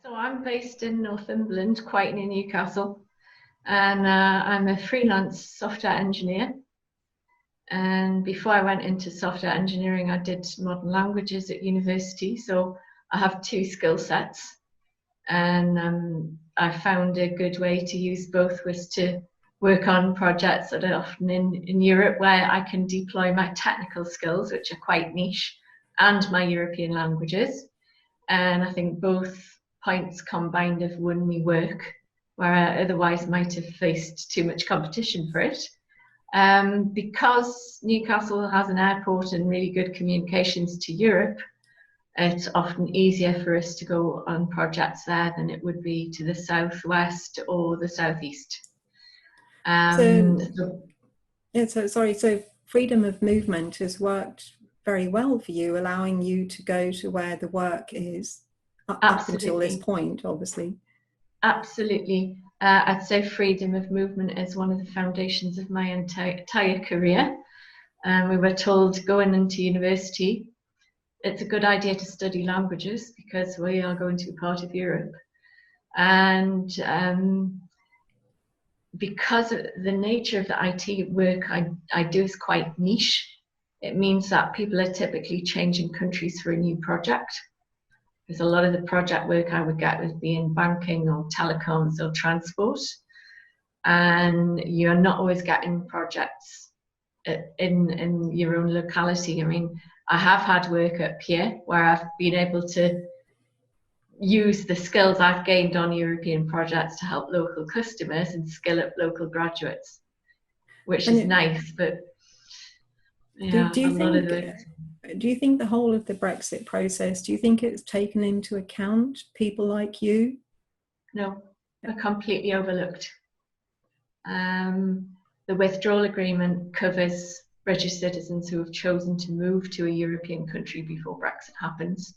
So I'm based in Northumberland, quite near Newcastle, and I'm a freelance software engineer. And before I went into software engineering, I did modern languages at university. So I have two skill sets, and I found a good way to use both was to work on projects that are often in Europe where I can deploy my technical skills, which are quite niche, and my European languages. And I think both points combined have won me work where I otherwise might have faced too much competition for it. Because Newcastle has an airport and really good communications to Europe, it's often easier for us to go on projects there than it would be to the southwest or the southeast. So freedom of movement has worked very well for you, allowing you to go to where the work is up until this point, obviously. Absolutely. I'd say freedom of movement is one of the foundations of my entire career. We were told going into university, it's a good idea to study languages because we are going to be part of Europe. And because of the nature of the IT work I do is quite niche, it means that people are typically changing countries for a new project. Because a lot of the project work I would get would be in banking or telecoms or transport. And you're not always getting projects in your own locality. I mean, I have had work at Pierre where I've been able to use the skills I've gained on European projects to help local customers and skill up local graduates, which is nice, but yeah, do you think the whole of the Brexit process, do you think it's taken into account people like you? No, they're completely overlooked. The withdrawal agreement covers British citizens who have chosen to move to a European country before Brexit happens,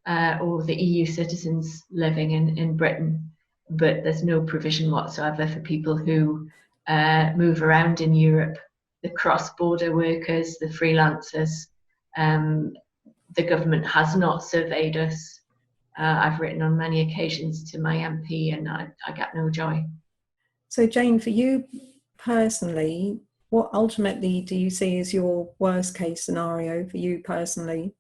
or the EU citizens living in Britain, but there's no provision whatsoever for people who move around in Europe, the cross-border workers, the freelancers. The government has not surveyed us. I've written on many occasions to my MP and I get no joy. So Jayne, for you personally, what ultimately do you see as your worst case scenario for you personally?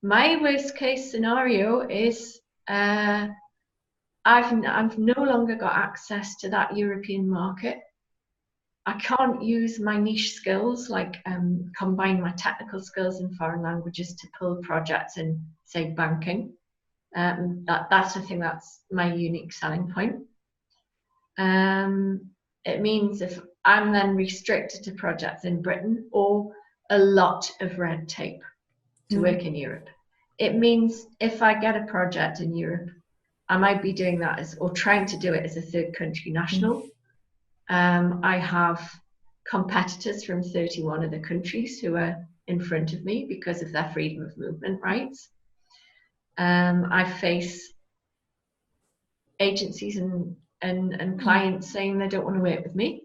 My worst case scenario is I've no longer got access to that European market. I can't use my niche skills, like combine my technical skills in foreign languages to pull projects in, say, banking. That's the thing that's my unique selling point. It means if I'm then restricted to projects in Britain or a lot of red tape to work in Europe. It means if I get a project in Europe, I might be doing that or trying to do it as a third country national. I have competitors from 31 other countries who are in front of me because of their freedom of movement rights. I face agencies and clients saying they don't want to work with me